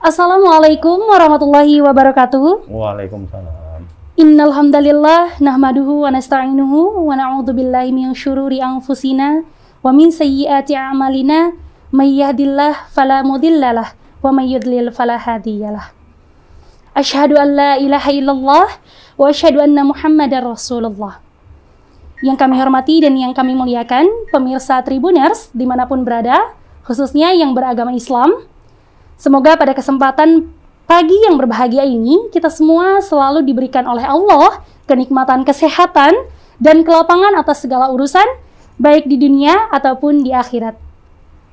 Assalamualaikum warahmatullahi wabarakatuh. Waalaikumsalam. Innal hamdalillah nahmaduhu wa nasta'inuhu wa na'udzu billahi min syururi anfusina wa min sayyiati a'malina may yahdihillahu fala mudhillalah wa may yudlil fala hadiyalah. Asyhadu an la ilaha illallah wa asyhadu anna Muhammadar Rasulullah. Yang kami hormati dan yang kami muliakan pemirsa Tribuners dimanapun berada, khususnya yang beragama Islam. Semoga pada kesempatan pagi yang berbahagia ini, kita semua selalu diberikan oleh Allah kenikmatan kesehatan dan kelapangan atas segala urusan, baik di dunia ataupun di akhirat.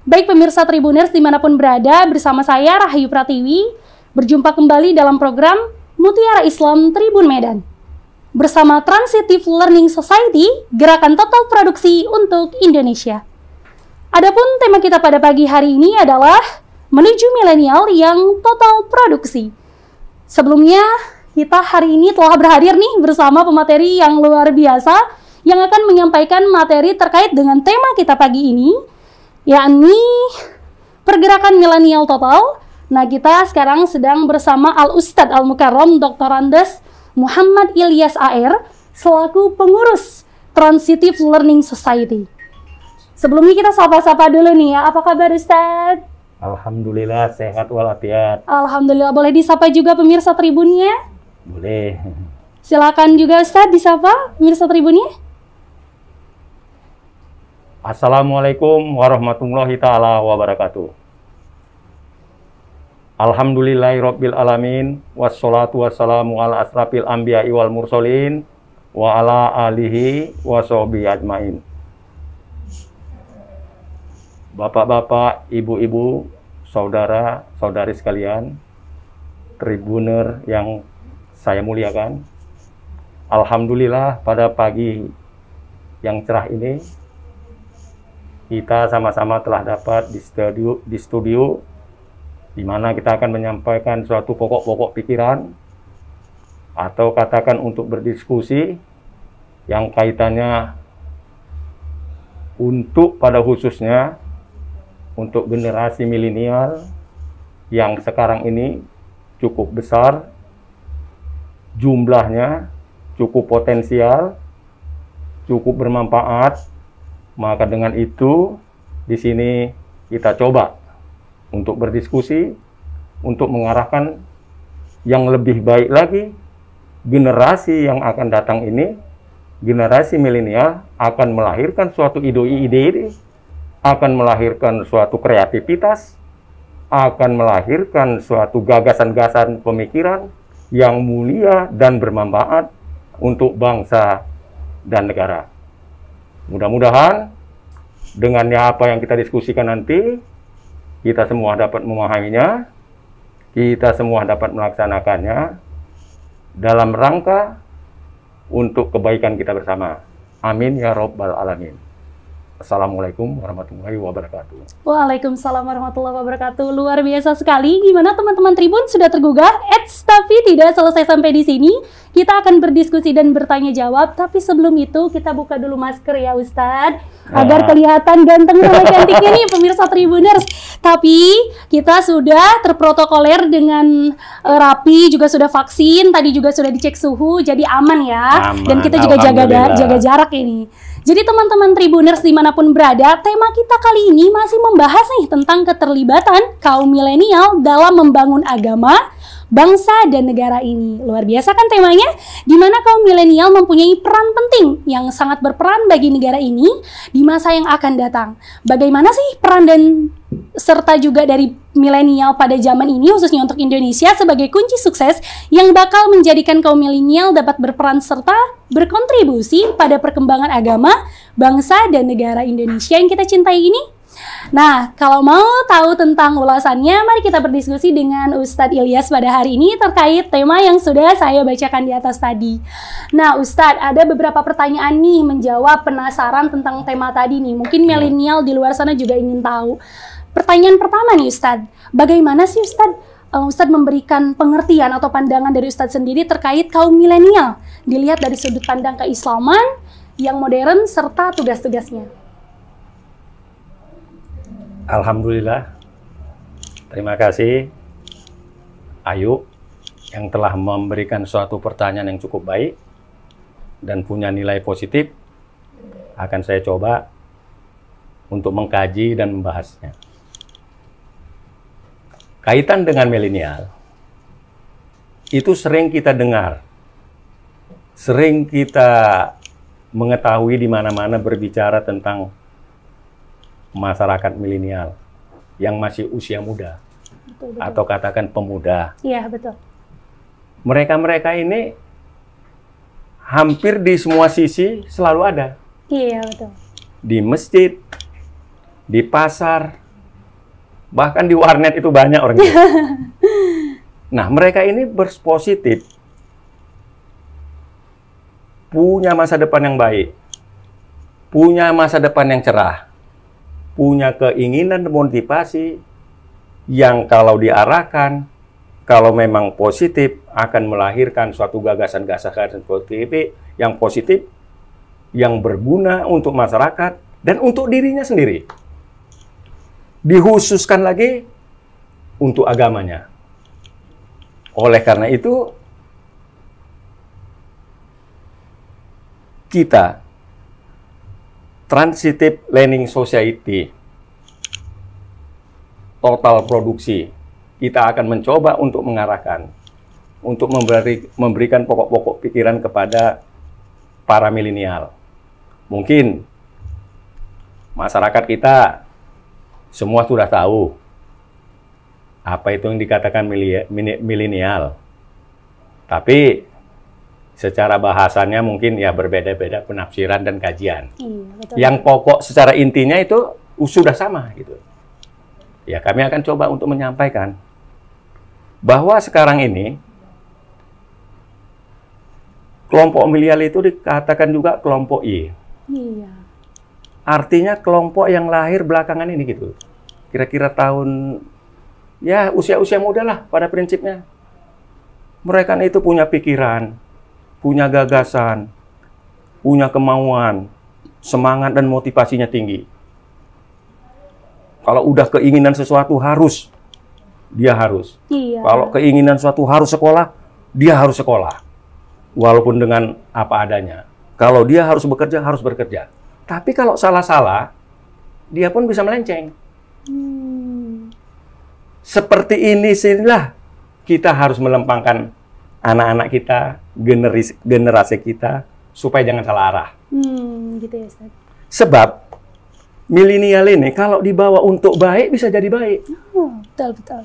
Baik pemirsa Tribuners dimanapun berada, bersama saya Rahayu Pratiwi, berjumpa kembali dalam program Mutiara Islam Tribun Medan. Bersama Transitive Learning Society, Gerakan Total Produksi untuk Indonesia. Adapun tema kita pada pagi hari ini adalah menuju milenial yang total produksi. Sebelumnya, kita hari ini telah berhadir nih bersama pemateri yang luar biasa yang akan menyampaikan materi terkait dengan tema kita pagi ini, yakni pergerakan milenial total. Nah, kita sekarang sedang bersama Al-Ustadz Al-Mukarram Dr. Andes Muhammad Ilyas AR selaku pengurus Transitive Learning Society. Sebelumnya kita sapa-sapa dulu nih ya, apa kabar Ustadz? Alhamdulillah sehat walafiat. Alhamdulillah, boleh disapa juga pemirsa Tribunnya? Boleh. Silakan juga Ustadz disapa pemirsa Tribunnya. Assalamualaikum warahmatullahi taala wabarakatuh. Alhamdulillahirabbil alamin wassalatu wassalamu ala asrafil anbiya'i wal mursalin wa ala alihi wa sahbihi ajmain. Bapak-bapak, ibu-ibu, saudara-saudari sekalian, Tribuner yang saya muliakan. Alhamdulillah pada pagi yang cerah ini kita sama-sama telah dapat di studio di mana kita akan menyampaikan suatu pokok-pokok pikiran atau katakan untuk berdiskusi yang kaitannya untuk pada khususnya untuk generasi milenial yang sekarang ini cukup besar, jumlahnya cukup potensial, cukup bermanfaat. Maka dengan itu di sini kita coba untuk berdiskusi, untuk mengarahkan yang lebih baik lagi. Generasi yang akan datang ini, generasi milenial akan melahirkan suatu ide-ide, akan melahirkan suatu kreativitas, akan melahirkan suatu gagasan-gagasan pemikiran yang mulia dan bermanfaat untuk bangsa dan negara. Mudah-mudahan dengannya apa yang kita diskusikan nanti, kita semua dapat memahaminya, kita semua dapat melaksanakannya dalam rangka untuk kebaikan kita bersama. Amin ya Rabbal Alamin. Assalamualaikum warahmatullahi wabarakatuh. Waalaikumsalam warahmatullahi wabarakatuh. Luar biasa sekali. Gimana teman-teman Tribun, sudah tergugah? Tapi tidak selesai sampai di sini. Kita akan berdiskusi dan bertanya jawab. Tapi sebelum itu kita buka dulu masker ya Ustadz, agar kelihatan ganteng sama cantiknya nih pemirsa Tribuners. Tapi kita sudah terprotokoler dengan rapi, juga sudah vaksin, tadi juga sudah dicek suhu, jadi aman ya. Aman, dan kita juga jaga jarak ini. Jadi teman-teman Tribuners dimanapun berada, tema kita kali ini masih membahas nih tentang keterlibatan kaum milenial dalam membangun agama, bangsa, dan negara ini. Luar biasa kan temanya? Di mana kaum milenial mempunyai peran penting yang sangat berperan bagi negara ini di masa yang akan datang. Bagaimana sih peran dan serta juga dari milenial pada zaman ini, khususnya untuk Indonesia sebagai kunci sukses yang bakal menjadikan kaum milenial dapat berperan serta berkontribusi pada perkembangan agama, bangsa, dan negara Indonesia yang kita cintai ini? Nah, kalau mau tahu tentang ulasannya, mari kita berdiskusi dengan Ustadz Ilyas pada hari ini terkait tema yang sudah saya bacakan di atas tadi. Nah, Ustadz, ada beberapa pertanyaan nih menjawab penasaran tentang tema tadi nih. Mungkin milenial di luar sana juga ingin tahu. Pertanyaan pertama nih Ustadz, bagaimana sih Ustadz memberikan pengertian atau pandangan dari Ustadz sendiri terkait kaum milenial dilihat dari sudut pandang keislaman yang modern serta tugas-tugasnya? Alhamdulillah, terima kasih Ayu yang telah memberikan suatu pertanyaan yang cukup baik dan punya nilai positif, akan saya coba untuk mengkaji dan membahasnya. Kaitan dengan milenial, itu sering kita dengar, sering kita mengetahui di mana-mana berbicara tentang masyarakat milenial yang masih usia muda, Betul. atau katakan pemuda. Iya, betul. Mereka-mereka ini hampir di semua sisi selalu ada. Iya, betul. Di masjid, di pasar, bahkan di warnet itu banyak orang itu. Nah, mereka ini berpositif, punya masa depan yang baik, punya masa depan yang cerah, punya keinginan dan motivasi yang kalau diarahkan, kalau memang positif, akan melahirkan suatu gagasan-gagasan positif yang berguna untuk masyarakat dan untuk dirinya sendiri. Dikhususkan lagi untuk agamanya. Oleh karena itu, kita Transitive Learning Society total produksi, kita akan mencoba untuk mengarahkan, untuk memberikan pokok-pokok pikiran kepada para milenial. Mungkin masyarakat kita semua sudah tahu apa itu yang dikatakan milenial. Tapi secara bahasannya mungkin ya berbeda-beda penafsiran dan kajian. Iya, betul. Yang pokok secara intinya itu sudah sama gitu. Ya, kami akan coba untuk menyampaikan bahwa sekarang ini kelompok milenial itu dikatakan juga kelompok Y. Iya. Artinya kelompok yang lahir belakangan ini gitu. Kira-kira tahun, ya usia-usia muda lah pada prinsipnya. Mereka itu punya pikiran, punya gagasan, punya kemauan, semangat dan motivasinya tinggi. Kalau udah keinginan sesuatu harus, dia harus. Iya. Kalau keinginan sesuatu harus sekolah, dia harus sekolah. Walaupun dengan apa adanya. Kalau dia harus bekerja. Tapi kalau salah-salah, dia pun bisa melenceng. Seperti ini sinilah kita harus melempangkan anak-anak kita, generasi kita, supaya jangan salah arah. Gitu ya, Ustaz. Sebab milenial ini kalau dibawa untuk baik bisa jadi baik. Betul.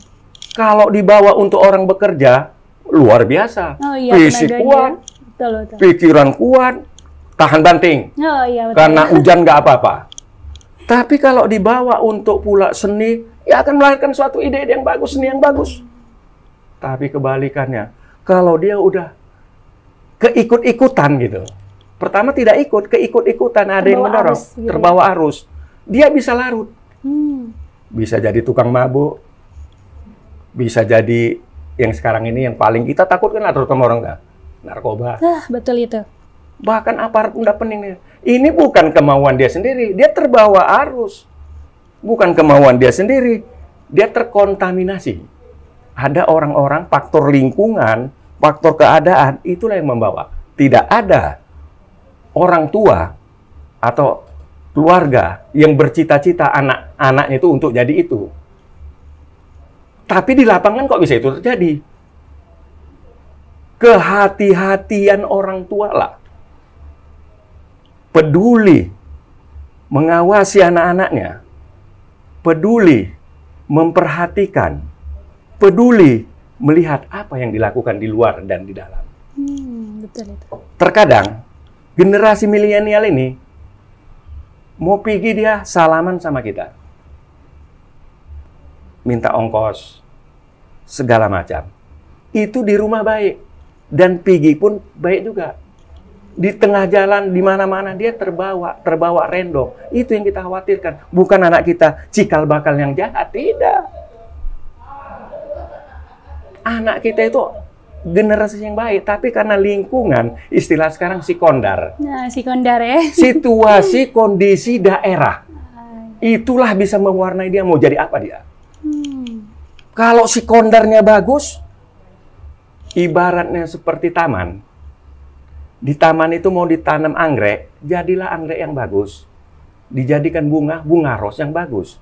Kalau dibawa untuk orang bekerja, luar biasa. Oh iya, Fisik tenaganya. kuat, Betul. pikiran kuat, tahan banting. Oh iya, betul. Karena hujan nggak apa-apa. Tapi kalau dibawa untuk pula seni, ya akan melahirkan suatu ide yang bagus, seni yang bagus. Tapi kebalikannya, kalau dia udah keikut-ikutan gitu. Pertama tidak ikut, keikut-ikutan, ada yang mendorong, arus, gitu. terbawa arus. Dia bisa larut. Bisa jadi tukang mabuk. Bisa jadi yang sekarang ini yang paling kita takutkan terutama orang narkoba. Betul itu. Bahkan aparat undang pening. Ini bukan kemauan dia sendiri, dia terbawa arus. Bukan kemauan dia sendiri, dia terkontaminasi. Ada orang-orang, faktor lingkungan, faktor keadaan, itulah yang membawa. Tidak ada orang tua atau keluarga yang bercita-cita anak-anaknya itu untuk jadi itu. Tapi di lapangan kok bisa itu terjadi? Kehati-hatian orang tua lah. Peduli mengawasi anak-anaknya, peduli memperhatikan, peduli melihat apa yang dilakukan di luar dan di dalam. Betul itu. Terkadang generasi milenial ini mau pergi dia salaman sama kita, minta ongkos segala macam. Itu di rumah baik dan pergi pun baik juga. Di tengah jalan, di mana-mana dia terbawa rendo. Itu yang kita khawatirkan. Bukan anak kita cikal bakal yang jahat, tidak. Anak kita itu generasi yang baik, tapi karena lingkungan, istilah sekarang sikondar. Nah, sikondar ya. Situasi, kondisi daerah. Itulah bisa mewarnai dia mau jadi apa dia. Kalau sikondarnya bagus, Ibaratnya seperti taman. Di taman itu mau ditanam anggrek, jadilah anggrek yang bagus. Dijadikan bunga, bunga ros yang bagus.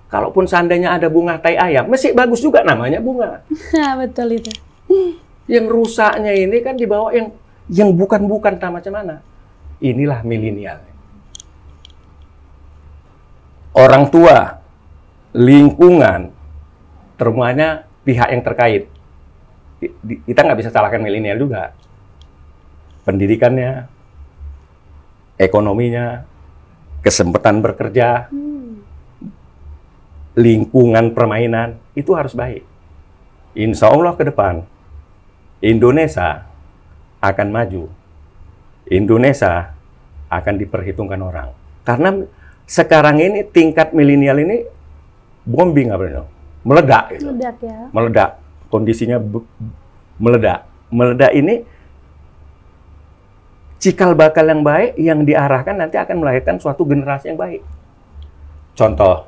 Kalaupun seandainya ada bunga tai ayam, mesti bagus juga namanya bunga. Betul itu. Yang rusaknya ini kan dibawa yang bukan-bukan tak macam mana. Inilah milenial. Orang tua, lingkungan, terutama pihak yang terkait. Kita nggak bisa salahkan milenial juga. Pendidikannya, ekonominya, kesempatan bekerja, lingkungan permainan, itu harus baik. Insya Allah ke depan, Indonesia akan maju. Indonesia akan diperhitungkan orang. Karena sekarang ini tingkat milenial ini bombing apa itu? Meledak gitu. Meledak ya. Meledak. Kondisinya meledak. Meledak ini cikal bakal yang baik yang diarahkan nanti akan melahirkan suatu generasi yang baik. Contoh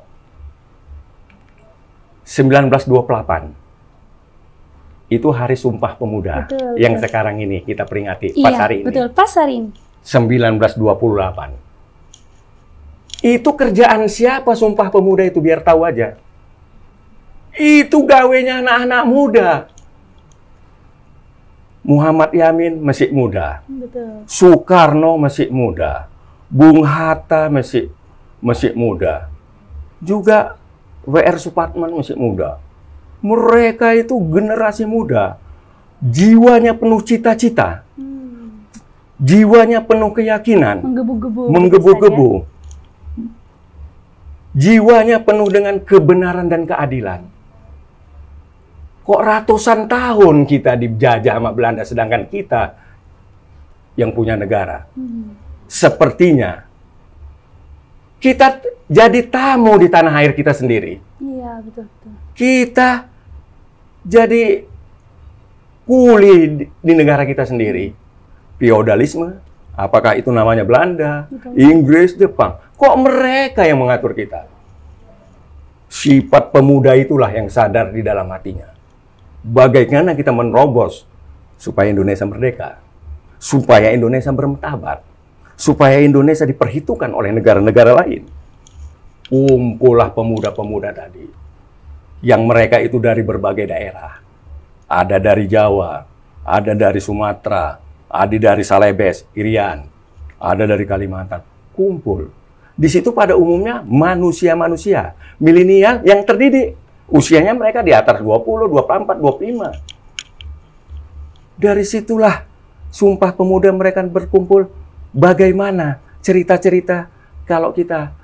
1928 itu Hari Sumpah Pemuda. Betul, yang betul. sekarang ini kita peringati Iya, pas hari ini. betul, pas hari ini. 1928. Itu kerjaan siapa Sumpah Pemuda itu biar tahu aja. Itu gawenya anak-anak muda. Muhammad Yamin masih muda. Betul. Soekarno masih muda. Bung Hatta masih muda. Juga W.R. Supratman masih muda. Mereka itu generasi muda. Jiwanya penuh cita-cita. Jiwanya penuh keyakinan. Menggebu-gebu. Menggebu-gebu. Jiwanya penuh dengan kebenaran dan keadilan. Kok ratusan tahun kita dijajah sama Belanda, sedangkan kita yang punya negara. Sepertinya kita jadi tamu di tanah air kita sendiri. Iya, betul, betul. Kita jadi kuli di negara kita sendiri. Feodalisme, apakah itu namanya Belanda, Betul. Inggris, Jepang. Kok mereka yang mengatur kita? Sifat pemuda itulah yang sadar di dalam hatinya. Bagaimana kita menerobos supaya Indonesia merdeka, supaya Indonesia bermartabat, supaya Indonesia diperhitungkan oleh negara-negara lain. Kumpullah pemuda-pemuda tadi, yang mereka itu dari berbagai daerah. Ada dari Jawa, ada dari Sumatera, ada dari Salebes, Irian, ada dari Kalimantan. Kumpul. Di situ pada umumnya manusia-manusia, milenial yang terdidik. Usianya mereka di atas 20, 24, 25. Dari situlah Sumpah Pemuda mereka berkumpul. Bagaimana cerita-cerita kalau kita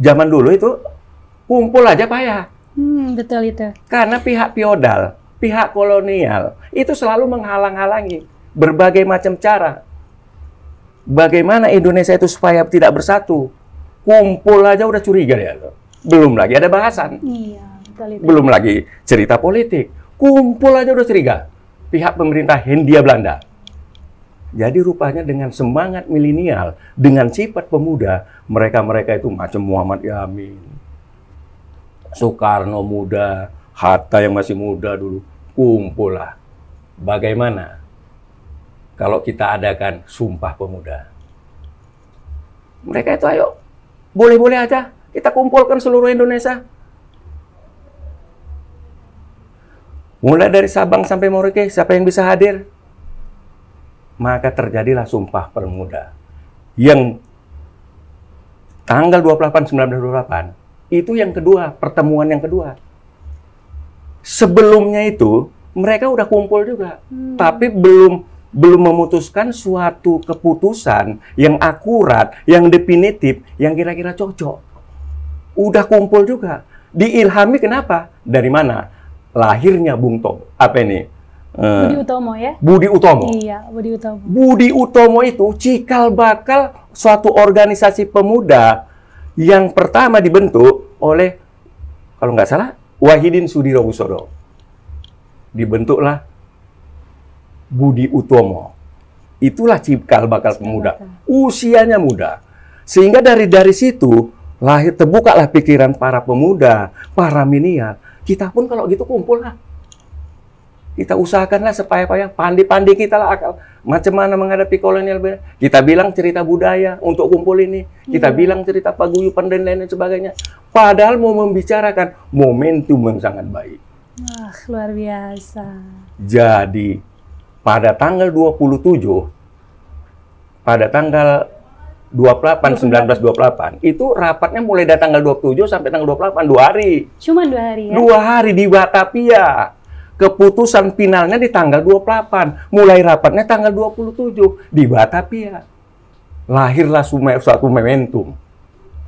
zaman dulu itu kumpul aja payah. Betul itu. Karena pihak feodal, pihak kolonial itu selalu menghalang-halangi berbagai macam cara. Bagaimana Indonesia itu supaya tidak bersatu? Kumpul aja udah curiga ya. Belum lagi ada bahasan. Iya, betul itu. Belum lagi cerita politik. Kumpul aja udah curiga. Pihak pemerintah Hindia Belanda. Jadi rupanya dengan semangat milenial, dengan sifat pemuda, mereka-mereka itu macam Muhammad Yamin, Soekarno muda, Hatta yang masih muda dulu, kumpul lah. Bagaimana kalau kita adakan Sumpah Pemuda? Mereka itu ayo, boleh-boleh aja, kita kumpulkan seluruh Indonesia. Mulai dari Sabang sampai Merauke, siapa yang bisa hadir? Maka terjadilah Sumpah Pemuda. Yang tanggal 1928, itu yang kedua, pertemuan yang kedua. Sebelumnya itu, mereka udah kumpul juga. Tapi belum memutuskan suatu keputusan yang akurat, yang definitif, yang kira-kira cocok. Udah kumpul juga. Diilhami kenapa? Dari mana? Lahirnya Bung Tomo. Apa ini? Budi Utomo ya? Budi Utomo. Iya, Budi Utomo. Budi Utomo itu cikal bakal suatu organisasi pemuda yang pertama dibentuk oleh, kalau nggak salah, Wahidin Sudirohusodo. Dibentuklah Budi Utomo. Itulah cikal bakal pemuda. Usianya muda. Sehingga dari situ terbukalah pikiran para pemuda, para milenial. Kita pun kalau gitu kumpul lah. Kita usahakanlah supaya pandai-pandai kita lah akal. Macam mana menghadapi kolonial. Kita bilang cerita budaya untuk kumpul ini. Kita bilang cerita paguyuban dan lain sebagainya. Padahal mau membicarakan momentum yang sangat baik. Wah, luar biasa. Jadi, pada tanggal 27, pada tanggal 1928, itu rapatnya mulai dari tanggal 27 sampai tanggal 28, 2 hari. Cuma 2 hari ya? 2 hari di Batavia. Keputusan finalnya di tanggal 28. Mulai rapatnya tanggal 27 di Batavia. Lahirlah suatu momentum.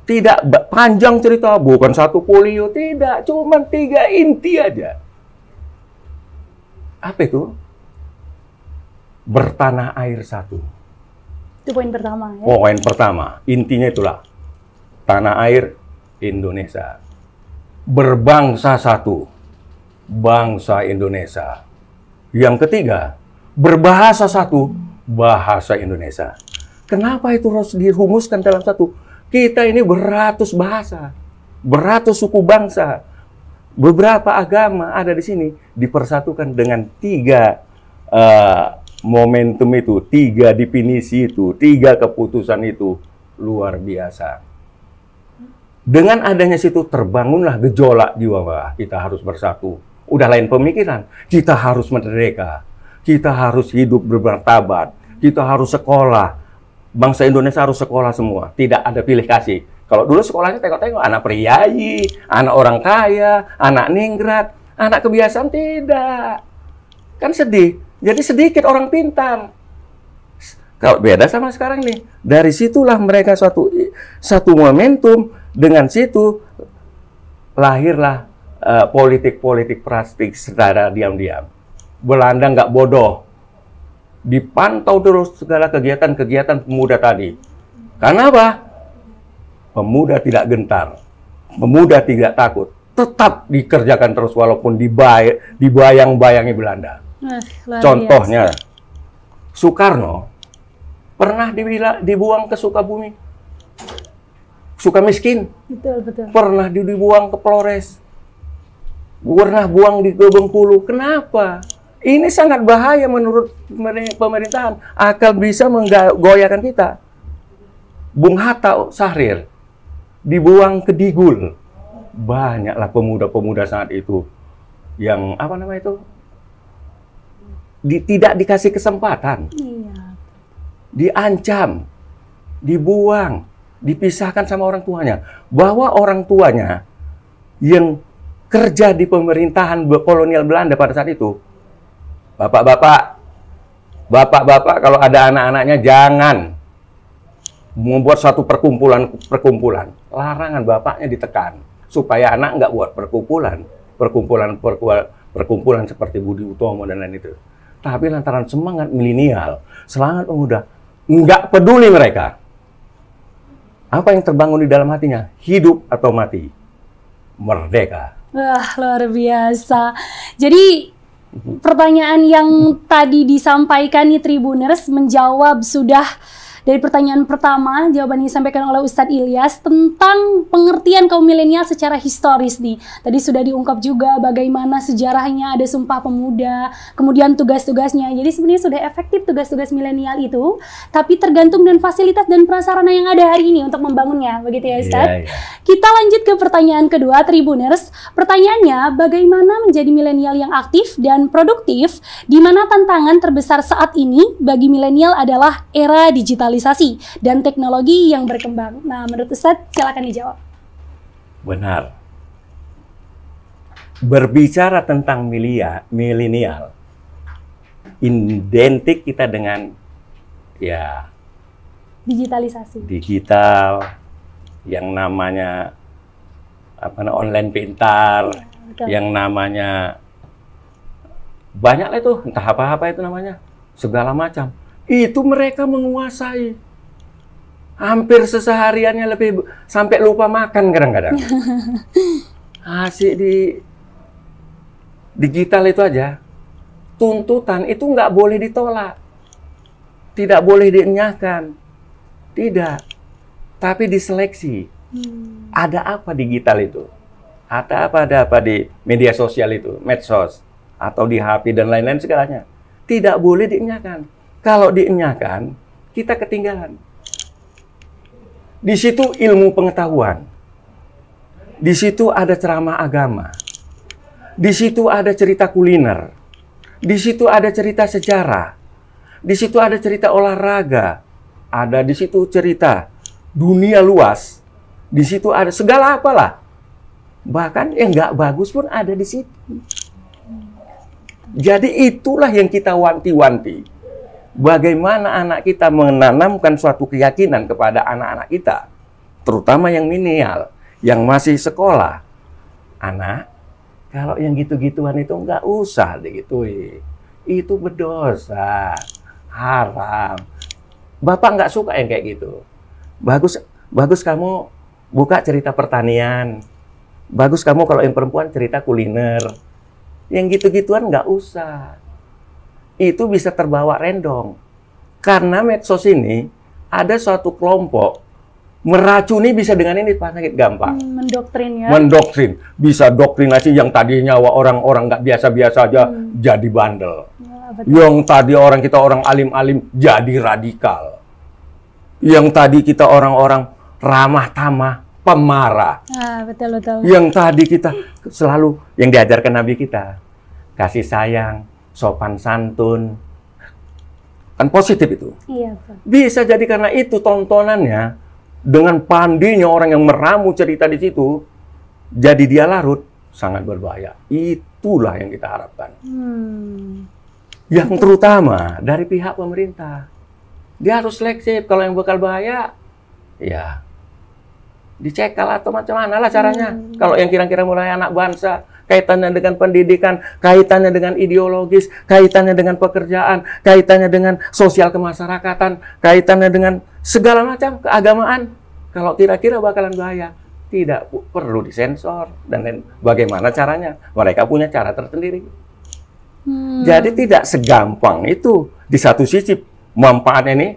Tidak panjang cerita, bukan satu folio, tidak. Cuma 3 inti aja. Apa itu? Bertanah air satu. Itu poin pertama ya? Poin pertama. Intinya itulah. Tanah air Indonesia. Berbangsa satu. Bangsa Indonesia. Yang ketiga, berbahasa satu, bahasa Indonesia. Kenapa itu harus dirumuskan dalam satu? Kita ini beratus bahasa, beratus suku bangsa, beberapa agama ada di sini, dipersatukan dengan 3 momentum itu, 3 definisi itu, 3 keputusan itu, luar biasa. Dengan adanya situ terbangunlah gejolak jiwa, kita harus bersatu. Udah lain pemikiran, kita harus merdeka, kita harus hidup bermartabat, kita harus sekolah. Bangsa Indonesia harus sekolah semua, tidak ada pilih kasih. Kalau dulu sekolahnya tengok-tengok, anak priayi, anak orang kaya, anak ningrat, anak kebiasaan, tidak. Kan sedih, jadi sedikit orang pintar. Kalau beda sama sekarang nih, dari situlah mereka satu momentum, dengan situ lahirlah politik-politik praktik secara diam-diam. Belanda nggak bodoh, dipantau terus segala kegiatan-kegiatan pemuda tadi. Karena apa? Pemuda tidak gentar, pemuda tidak takut, tetap dikerjakan terus walaupun dibayang-bayangi Belanda. Contohnya, Soekarno pernah dibuang ke Sukabumi, Sukamiskin, betul. Pernah dibuang ke Flores, pernah buang di Bengkulu. Kenapa? Ini sangat bahaya menurut pemerintahan, akan bisa menggoyahkan kita. Bung Hatta Syahrir dibuang ke Digul. Banyaklah pemuda-pemuda saat itu yang tidak dikasih kesempatan. Iya. Diancam, dibuang, dipisahkan sama orang tuanya. Bahwa orang tuanya yang kerja di pemerintahan kolonial Belanda pada saat itu, Bapak-bapak, kalau ada anak-anaknya jangan membuat satu perkumpulan. Larangan bapaknya ditekan supaya anak nggak buat perkumpulan seperti Budi Utomo dan lain itu. Tapi lantaran semangat milenial, semangat pemuda, nggak peduli mereka. Apa yang terbangun di dalam hatinya? Hidup atau mati? Merdeka. Wah, luar biasa. Jadi pertanyaan yang tadi disampaikan nih Tribuners menjawab sudah dari pertanyaan pertama, jawaban yang disampaikan oleh Ustadz Ilyas tentang pengertian kaum milenial secara historis nih. Tadi sudah diungkap juga bagaimana sejarahnya, ada Sumpah Pemuda, kemudian tugas-tugasnya. Jadi sebenarnya sudah efektif tugas-tugas milenial itu, tapi tergantung dengan fasilitas dan prasarana yang ada hari ini untuk membangunnya, begitu ya Ustadz? Yeah. Kita lanjut ke pertanyaan kedua, Tribuners. Pertanyaannya, bagaimana menjadi milenial yang aktif dan produktif, di mana tantangan terbesar saat ini bagi milenial adalah era digitalisasi dan teknologi yang berkembang. Nah, menurut Ustadz, silakan dijawab. Benar. Berbicara tentang milenial, identik kita dengan ya digitalisasi. Digital, yang namanya online pintar, ya, yang namanya banyak itu, entah apa-apa itu namanya, segala macam. Itu mereka menguasai. Hampir sesehariannya lebih sampai lupa makan kadang-kadang. Asik di digital itu aja. Tuntutan itu nggak boleh ditolak. Tidak boleh dienyahkan. Tidak. Tapi diseleksi. Ada apa digital itu? Ada apa di media sosial itu, medsos. atau di HP dan lain-lain segalanya. Tidak boleh dienyakan. Kalau dienyakan, kita ketinggalan. Di situ ilmu pengetahuan. Di situ ada ceramah agama. Di situ ada cerita kuliner. Di situ ada cerita sejarah. Di situ ada cerita olahraga. Ada di situ cerita dunia luas. Di situ ada segala apalah. Bahkan yang nggak bagus pun ada di situ. Jadi itulah yang kita wanti-wanti. Bagaimana anak kita menanamkan suatu keyakinan kepada anak-anak kita. Terutama yang milenial, yang masih sekolah. Anak, kalau yang gitu-gituan itu nggak usah digituin. Itu berdosa, haram. Bapak nggak suka yang kayak gitu. Bagus kamu buka cerita pertanian. Bagus kamu kalau yang perempuan cerita kuliner. Yang gitu-gituan nggak usah. Itu bisa terbawa random. Karena medsos ini ada suatu kelompok meracuni bisa dengan ini penyakit gampang. Mendoktrin ya. Mendoktrin. Bisa doktrinasi yang tadinya orang-orang nggak biasa-biasa aja jadi bandel. Ya, yang tadi kita orang alim-alim jadi radikal. Yang tadi kita orang-orang ramah tamah, pemarah. Betul. Yang tadi kita selalu yang diajarkan Nabi kita, kasih sayang, sopan santun, kan positif itu. Iya, betul. Bisa jadi karena itu tontonannya dengan pandainya orang yang meramu cerita di situ, jadi dia larut, sangat berbahaya. Itulah yang kita harapkan. Yang terutama dari pihak pemerintah, dia harus selektif. Kalau yang bakal bahaya, ya dicekal atau macam mana lah caranya. Kalau yang kira-kira mulai anak bangsa, kaitannya dengan pendidikan, kaitannya dengan ideologis, kaitannya dengan pekerjaan, kaitannya dengan sosial kemasyarakatan, kaitannya dengan segala macam keagamaan. Kalau kira-kira bakalan bahaya, tidak perlu disensor. Dan bagaimana caranya? Mereka punya cara tersendiri. Jadi tidak segampang itu. Di satu sisi manfaatnya ini,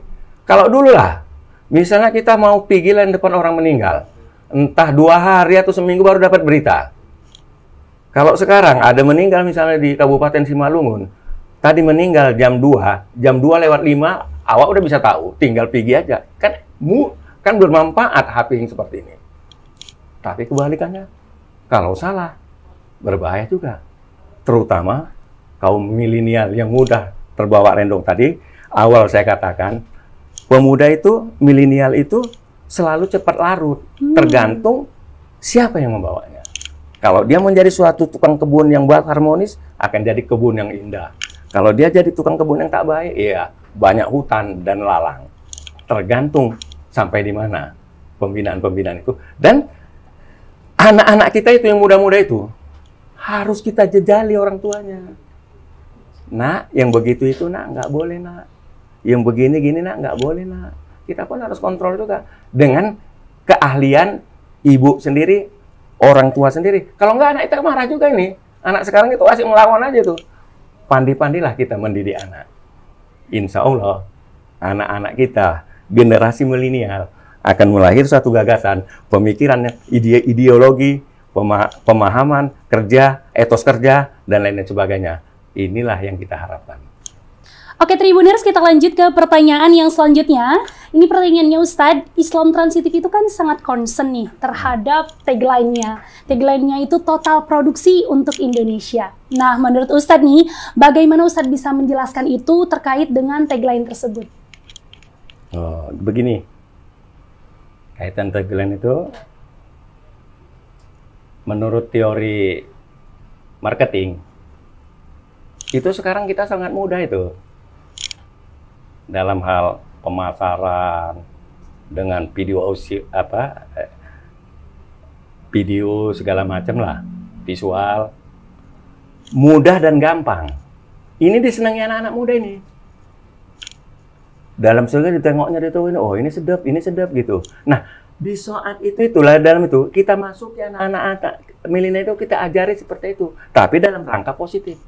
kalau dulu lah, misalnya kita mau pigilan depan orang meninggal, entah 2 hari atau seminggu baru dapat berita. Kalau sekarang ada meninggal misalnya di Kabupaten Simalungun, tadi meninggal jam 2:05, awak udah bisa tahu, tinggal pergi aja. Kan bermanfaat HP yang seperti ini. Tapi kebalikannya, kalau salah, berbahaya juga. Terutama kaum milenial yang mudah terbawa random tadi, awal saya katakan, pemuda itu, milenial itu selalu cepat larut, tergantung siapa yang membawanya. Kalau dia menjadi suatu tukang kebun yang baik harmonis, akan jadi kebun yang indah. Kalau dia jadi tukang kebun yang tak baik, ya banyak hutan dan lalang. Tergantung sampai di mana pembinaan-pembinaan itu. Dan anak-anak kita itu yang muda-muda itu, harus kita jejali orang tuanya. Nak, yang begitu itu nak, nggak boleh nak. Yang begini-gini nak, nggak boleh nak. Kita pun harus kontrol juga. Dengan keahlian ibu sendiri, orang tua sendiri. Kalau nggak, anak kita marah juga ini. Anak sekarang itu asik melawan aja tuh. Pandi-pandilah kita mendidik anak. Insya Allah, anak-anak kita, generasi milenial, akan melahir suatu gagasan, pemikirannya, ideologi, pemahaman, kerja, etos kerja, dan lain-lain sebagainya. Inilah yang kita harapkan. Oke Tribuners, kita lanjut ke pertanyaan yang selanjutnya. Ini pertanyaannya Ustadz, Islam Transitif itu kan sangat concern nih terhadap tagline-nya. Tagline-nya itu total produksi untuk Indonesia. Nah, menurut Ustadz nih, bagaimana Ustadz bisa menjelaskan itu terkait dengan tagline tersebut? Oh, begini. Kaitan tagline itu, menurut teori marketing, itu sekarang kita sangat mudah itu. Dalam hal pemasaran, dengan video segala macam lah, visual, mudah dan gampang. Ini disenangi anak-anak muda ini. Dalam surga ditengoknya dia tahu ini, oh ini sedap gitu. Nah, di saat itulah dalam itu kita masuk ya anak-anak milenial itu kita ajari seperti itu, tapi dalam rangka positif.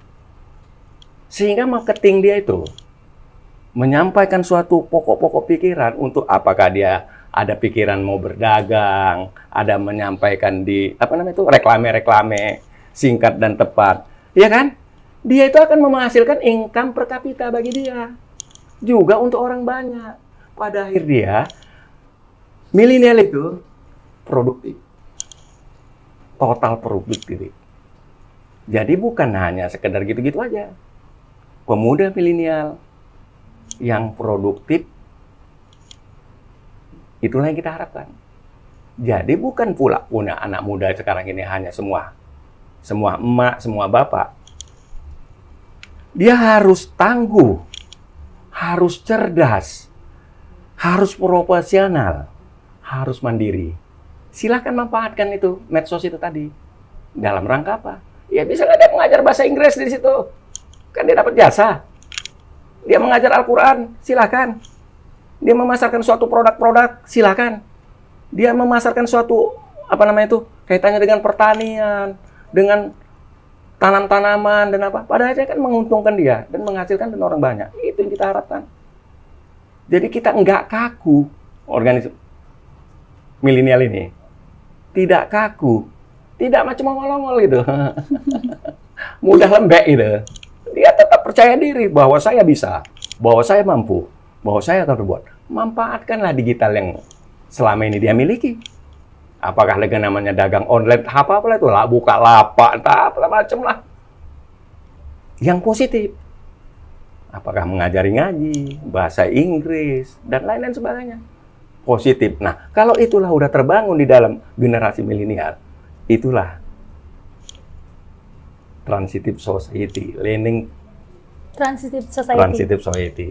Sehingga marketing dia itu menyampaikan suatu pokok-pokok pikiran untuk apakah dia ada pikiran mau berdagang, ada menyampaikan di reklame-reklame singkat dan tepat, ya kan? dia itu akan menghasilkan income per kapita bagi dia. Juga untuk orang banyak. Pada akhir dia, milenial itu produktif. Total produktif. Jadi bukan hanya sekedar gitu-gitu aja. Pemuda milenial yang produktif, itulah yang kita harapkan. Jadi bukan pula punya anak muda sekarang ini hanya semua emak, semua bapak. Dia harus tangguh, harus cerdas, harus profesional, harus mandiri. Silahkan manfaatkan itu, medsos itu tadi. Dalam rangka apa? Ya bisa nggak dia mengajar bahasa Inggris di situ. Kan dia dapat jasa. Dia mengajar Al-Quran, silakan. Dia memasarkan suatu produk-produk, silakan. Dia memasarkan suatu, kaitannya dengan pertanian, dengan tanam-tanaman, dan apa. Padahal kan menguntungkan dia, dan menghasilkan dan orang banyak. Itu yang kita harapkan. Jadi kita nggak kaku, organisasi milenial ini. Tidak kaku, tidak macam mongol-mongol gitu. Mudah lembek gitu. Dia tetap percaya diri bahwa saya bisa, bahwa saya mampu, bahwa saya akan berbuat. Manfaatkanlah digital yang selama ini dia miliki. Apakah lagi namanya dagang online, apa-apa itu lah, buka lapak, entah apa macam lah. Yang positif. Apakah mengajari ngaji, bahasa Inggris, dan lain-lain sebagainya. Positif. Nah, kalau itulah udah terbangun di dalam generasi milenial, itulah transitive society, learning Transitive society. transitive society.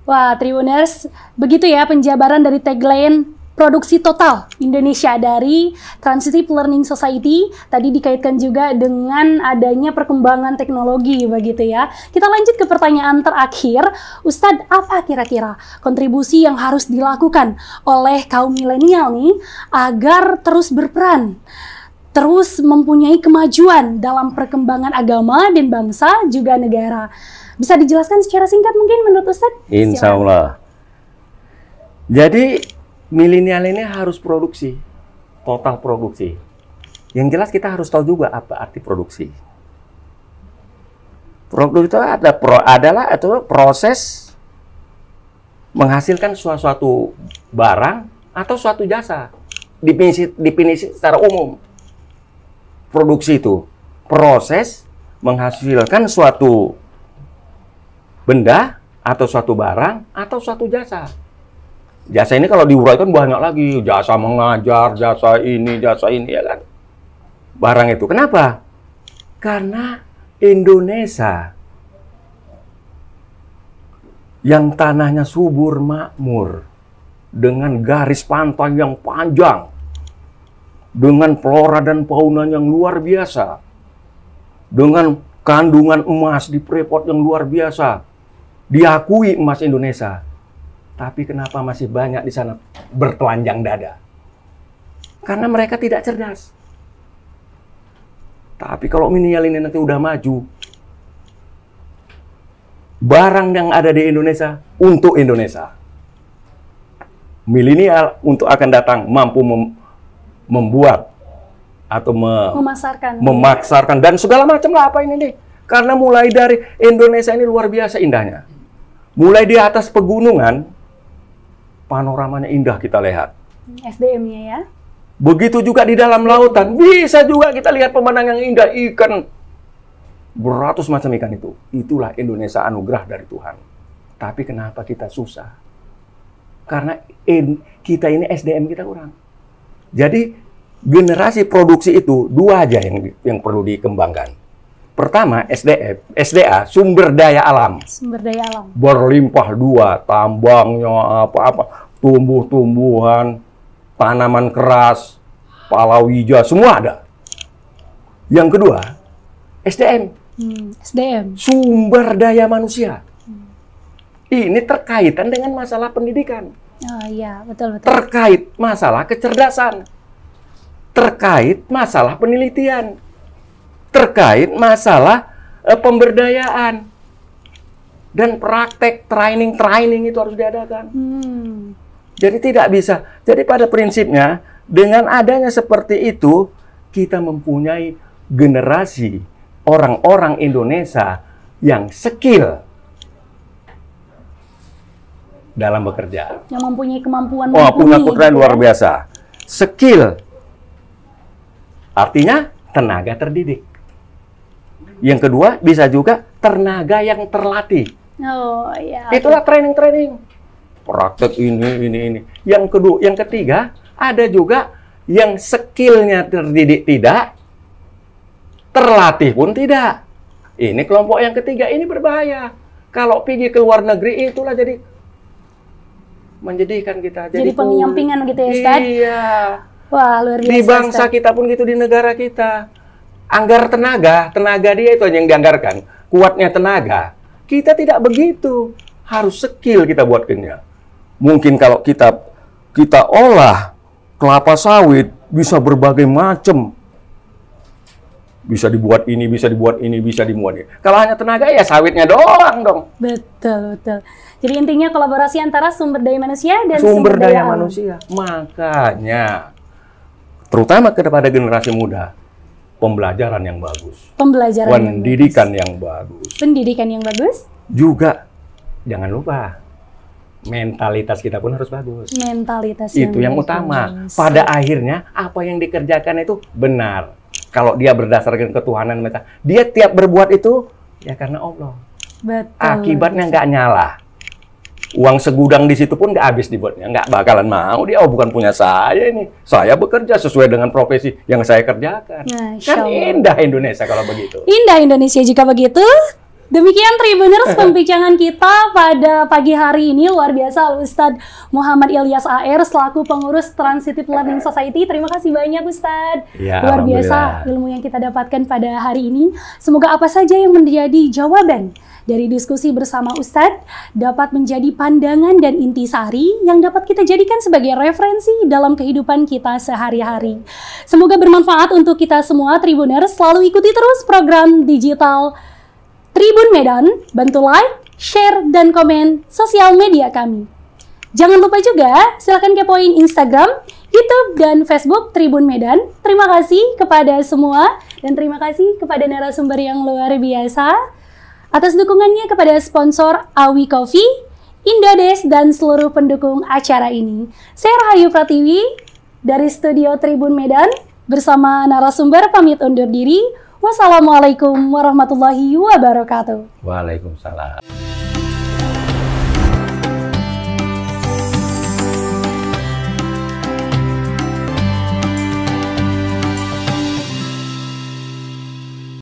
Wah, Tribuners, begitu ya penjabaran dari tagline produksi total Indonesia dari Transitive Learning Society. Tadi dikaitkan juga dengan adanya perkembangan teknologi begitu ya. Kita lanjut ke pertanyaan terakhir. Ustadz, apa kira-kira kontribusi yang harus dilakukan oleh kaum milenial nih agar terus berperan, terus mempunyai kemajuan dalam perkembangan agama dan bangsa juga negara? Bisa dijelaskan secara singkat mungkin menurut Ustadz? Insya Allah. Jadi milenial ini harus produksi, total produksi. Yang jelas kita harus tahu juga apa arti produksi. Produksi itu adalah proses menghasilkan suatu barang atau suatu jasa. Definisi secara umum. Produksi itu proses menghasilkan suatu benda atau suatu barang atau suatu jasa. Jasa ini kalau diuraikan banyak lagi, jasa mengajar, jasa ini, ya kan. Barang itu. Kenapa? Karena Indonesia yang tanahnya subur makmur, dengan garis pantai yang panjang, dengan flora dan fauna yang luar biasa, dengan kandungan emas di Freeport yang luar biasa, diakui emas Indonesia. Tapi kenapa masih banyak di sana bertelanjang dada? Karena mereka tidak cerdas. Tapi kalau milenial ini nanti udah maju, barang yang ada di Indonesia untuk Indonesia. Milenial untuk akan datang mampu membuat atau memasarkan dan segala macam lah apa ini nih. Karena mulai dari Indonesia ini luar biasa indahnya. Mulai di atas pegunungan, panoramanya indah kita lihat. SDM-nya ya. Begitu juga di dalam lautan, bisa juga kita lihat pemandangan yang indah, ikan. Beratus macam ikan itu. Itulah Indonesia anugerah dari Tuhan. Tapi kenapa kita susah? Karena kita ini SDM kita kurang. Jadi generasi produksi itu dua aja yang perlu dikembangkan. Pertama, SDA, sumber daya alam. Sumber daya alam. Berlimpah dua, tambangnya, apa-apa, tumbuh-tumbuhan, tanaman keras, palawija, semua ada. Yang kedua, SDM. SDM. Sumber daya manusia. Ini terkaitan dengan masalah pendidikan. Oh iya, betul. Terkait masalah kecerdasan. Terkait masalah penelitian. Terkait masalah pemberdayaan. Dan praktek training itu harus diadakan. Jadi tidak bisa. Jadi pada prinsipnya, dengan adanya seperti itu, kita mempunyai generasi orang-orang Indonesia yang skill dalam bekerja. Yang mempunyai kemampuan Oh, punya mumpuni, kekuatan gitu luar ya. biasa. Skill artinya tenaga terdidik. Yang kedua, bisa juga tenaga yang terlatih. Oh iya. Itulah training-training. Praktek ini. Yang kedua, yang ketiga, ada juga yang skillnya terdidik tidak, terlatih pun tidak. Ini kelompok yang ketiga, ini berbahaya. Kalau pergi ke luar negeri, itulah jadi menjadikan kita Jadi penyampingan gitu ya, Ustaz? Iya. Wah, luar biasa. Di bangsa Ustaz. kita pun gitu, di negara kita. Anggar tenaga dia itu yang dianggarkan. Kuatnya tenaga. Kita tidak begitu. Harus skill kita buatkannya. Mungkin kalau kita olah kelapa sawit bisa berbagai macam. Bisa dibuat ini, bisa dibuat ini, bisa dimuat ini. Kalau hanya tenaga ya sawitnya doang dong. Betul. Jadi intinya kolaborasi antara sumber daya manusia dan Sumber daya alam. manusia. Makanya terutama kepada generasi muda, pembelajaran yang bagus. Pembelajaran Pendidikan yang bagus. Pendidikan yang bagus. Juga jangan lupa mentalitas kita pun harus bagus. Mentalitas Itu yang utama. bagus. Pada akhirnya apa yang dikerjakan itu benar. Kalau dia berdasarkan ketuhanan, dia tiap berbuat itu ya karena Allah. Betul. Akibatnya nggak nyala. Uang segudang di situ pun nggak habis dibuatnya, nggak bakalan mau dia. Oh, bukan punya saya ini. Saya bekerja sesuai dengan profesi yang saya kerjakan. Masya Kan Allah. indah Indonesia kalau begitu. Indah Indonesia jika begitu. Demikian Tribuners pembicaraan kita pada pagi hari ini. Luar biasa Ustadz Muhammad Ilyas AR selaku pengurus Transitive Learning Society. Terima kasih banyak Ustadz. Ya, Luar biasa alhamdulillah. ilmu yang kita dapatkan pada hari ini. Semoga apa saja yang menjadi jawaban dari diskusi bersama Ustadz dapat menjadi pandangan dan intisari yang dapat kita jadikan sebagai referensi dalam kehidupan kita sehari-hari. Semoga bermanfaat untuk kita semua Tribuners. Selalu ikuti terus program digital Tribun Medan, bantu like, share, dan komen sosial media kami. Jangan lupa juga, silakan kepoin Instagram, YouTube, dan Facebook Tribun Medan. Terima kasih kepada semua, dan terima kasih kepada narasumber yang luar biasa atas dukungannya kepada sponsor Awi Coffee, Indodes, dan seluruh pendukung acara ini. Saya Rahayu Pratiwi dari Studio Tribun Medan bersama narasumber pamit undur diri. Wassalamualaikum warahmatullahi wabarakatuh. Waalaikumsalam.